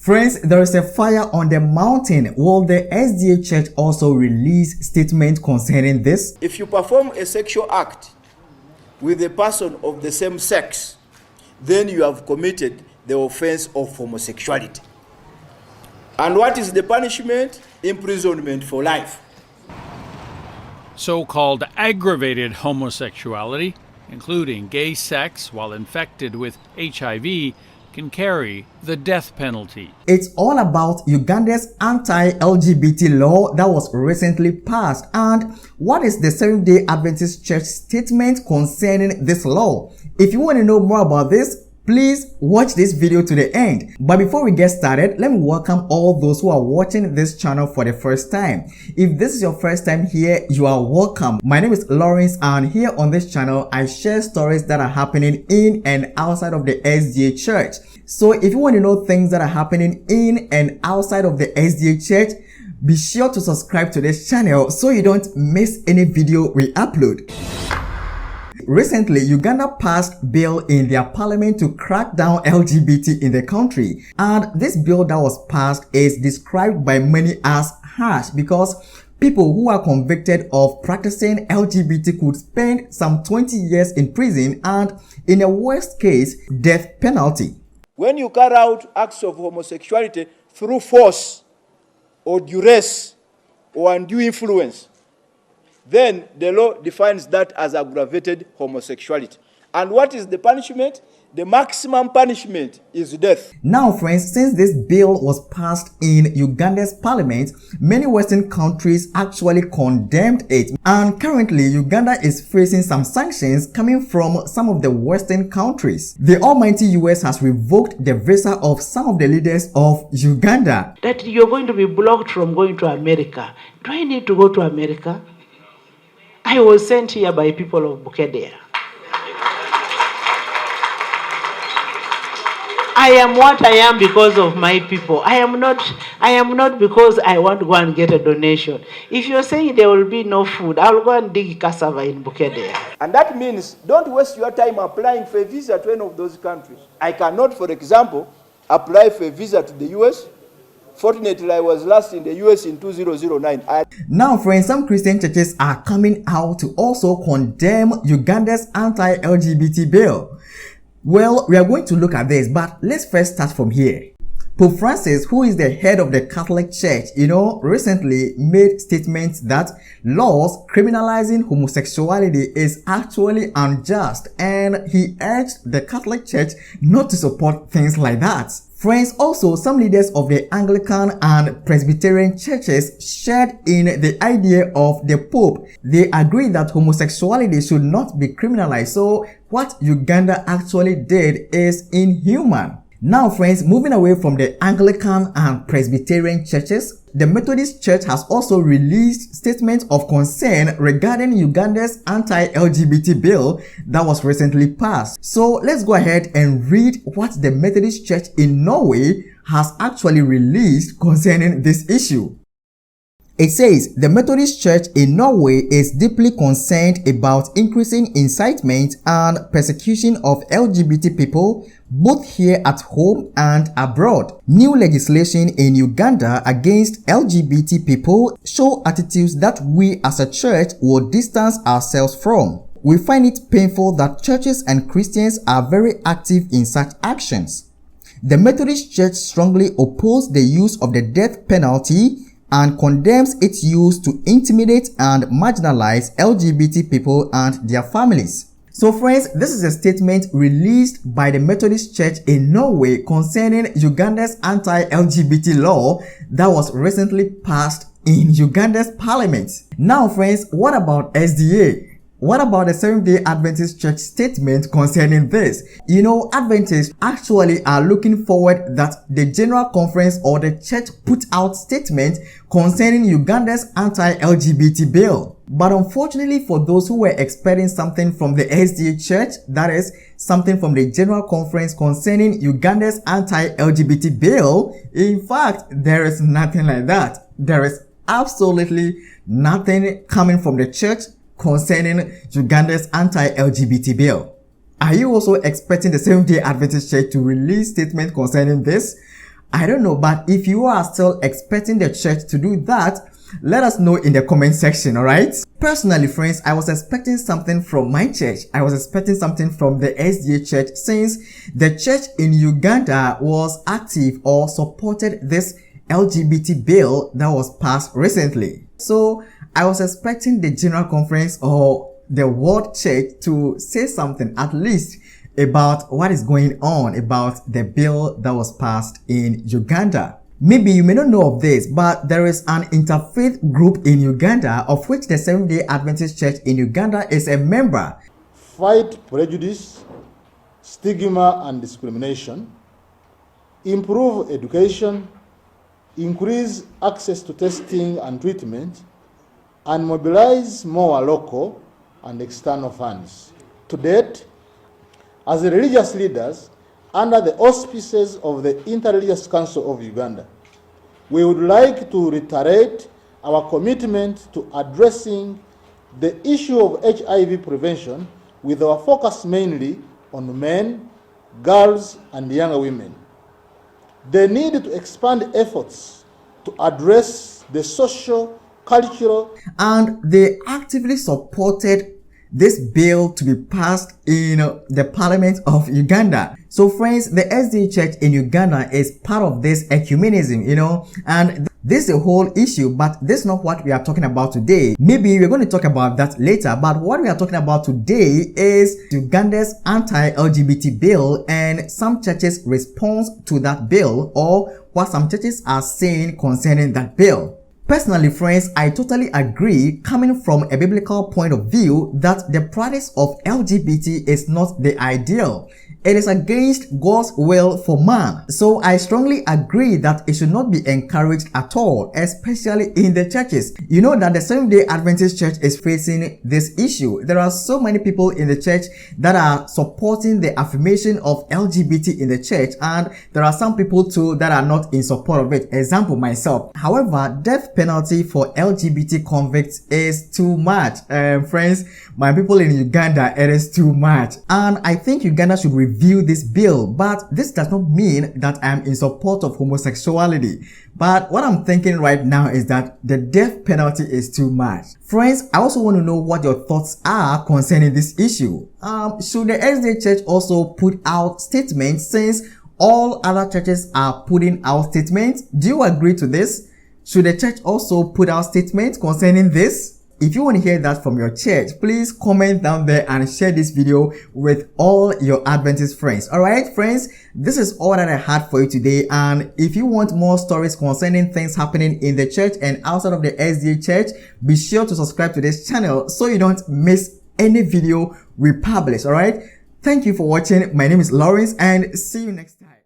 Friends, there is a fire on the mountain. Will the SDA church also release statement concerning this? If you perform a sexual act with a person of the same sex, then you have committed the offense of homosexuality. And what is the punishment? Imprisonment for life. So-called aggravated homosexuality, including gay sex while infected with HIV, can carry the death penalty. It's all about Uganda's anti-LGBT law that was recently passed. And what is the Seventh-day Adventist Church statement concerning this law? If you want to know more about this, please watch this video to the end. But before we get started, let me welcome all those who are watching this channel for the first time. If this is your first time here, you are welcome. My name is Lawrence, and here on this channel, I share stories that are happening in and outside of the SDA church. So if you want to know things that are happening in and outside of the SDA church, be sure to subscribe to this channel so you don't miss any video we upload. Recently, Uganda passed bill in their parliament to crack down LGBT in the country. And this bill that was passed is described by many as harsh because people who are convicted of practicing LGBT could spend some 20 years in prison and, in a worst case, death penalty. When you carry out acts of homosexuality through force or duress or undue influence, then the law defines that as aggravated homosexuality. And what is the punishment? The maximum punishment is death. Now, friends, since this bill was passed in Uganda's parliament, many Western countries actually condemned it. And currently, Uganda is facing some sanctions coming from some of the Western countries. The almighty US has revoked the visa of some of the leaders of Uganda. That you're going to be blocked from going to America. Do I need to go to America? I was sent here by people of Bukedea. I am what I am because of my people. I am not because I want to go and get a donation. If you're saying there will be no food, I'll go and dig cassava in Bukedea. And that means don't waste your time applying for a visa to any of those countries. I cannot, for example, apply for a visa to the US. Fortunately, I was last in the US in 2009. Now, friends, some Christian churches are coming out to also condemn Uganda's anti-LGBT bill. Well, we are going to look at this, but let's first start from here. Pope Francis, who is the head of the Catholic Church, recently made statements that laws criminalizing homosexuality is actually unjust, and he urged the Catholic Church not to support things like that. Friends, also some leaders of the Anglican and Presbyterian churches shared in the idea of the Pope. They agree that homosexuality should not be criminalized. So what Uganda actually did is inhuman. Now, friends, moving away from the Anglican and Presbyterian churches, the Methodist Church has also released statements of concern regarding Uganda's anti-LGBT bill that was recently passed. So let's go ahead and read what the Methodist Church in Norway has actually released concerning this issue. It says, the Methodist Church in Norway is deeply concerned about increasing incitement and persecution of LGBT people both here at home and abroad. New legislation in Uganda against LGBT people show attitudes that we as a church will distance ourselves from. We find it painful that churches and Christians are very active in such actions. The Methodist Church strongly opposes the use of the death penalty and condemns its use to intimidate and marginalize LGBT people and their families. So friends, this is a statement released by the Methodist Church in Norway concerning Uganda's anti-LGBT law that was recently passed in Uganda's parliament. Now friends, what about SDA? What about the Seventh-day Adventist Church statement concerning this? Adventists actually are looking forward that the General Conference or the church put out statement concerning Uganda's anti-LGBT bill. But unfortunately for those who were expecting something from the SDA church, that is, something from the General Conference concerning Uganda's anti-LGBT bill, in fact, there is nothing like that. There is absolutely nothing coming from the church concerning Uganda's anti-LGBT bill. Are you also expecting the Seventh-day Adventist Church to release statement concerning this? I don't know, but if you are still expecting the church to do that, let us know in the comment section, alright? Personally, friends, I was expecting something from my church. I was expecting something from the SDA church, since the church in Uganda was active or supported this LGBT bill that was passed recently. So I was expecting the General Conference or the World Church to say something at least about what is going on about the bill that was passed in Uganda. Maybe you may not know of this, but there is an interfaith group in Uganda of which the Seventh-day Adventist Church in Uganda is a member. Fight prejudice, stigma and discrimination, improve education, increase access to testing and treatment, and mobilize more local and external funds. To date, as religious leaders, under the auspices of the Interreligious Council of Uganda, we would like to reiterate our commitment to addressing the issue of HIV prevention with our focus mainly on men, girls, and younger women. The need to expand efforts to address the social, cultural, and they actively supported this bill to be passed in the Parliament of Uganda. So friends, the SDA Church in Uganda is part of this ecumenism, and this is a whole issue, but this is not what we are talking about today. Maybe we're going to talk about that later, but what we are talking about today is Uganda's anti-LGBT bill and some churches' response to that bill, or what some churches are saying concerning that bill. Personally, friends, I totally agree, coming from a biblical point of view, that the practice of LGBT is not the ideal. It is against God's will for man. So I strongly agree that it should not be encouraged at all, especially in the churches. You know that the Seventh-day Adventist Church is facing this issue. There are so many people in the church that are supporting the affirmation of LGBT in the church, and there are some people too that are not in support of it. Example, myself. However, death penalty for LGBT convicts is too much. Friends, my people in Uganda, it is too much. And I think Uganda should review this bill, but this does not mean that I am in support of homosexuality. But what I'm thinking right now is that the death penalty is too much. Friends, I also want to know what your thoughts are concerning this issue. Should the SDA Church also put out statements, since all other churches are putting out statements? Do you agree to this? Should the church also put out statements concerning this? If you want to hear that from your church, please comment down there and share this video with all your Adventist friends. Alright friends, this is all that I had for you today, and if you want more stories concerning things happening in the church and outside of the SDA Church, be sure to subscribe to this channel so you don't miss any video we publish. Alright, thank you for watching. My name is Lawrence, and see you next time.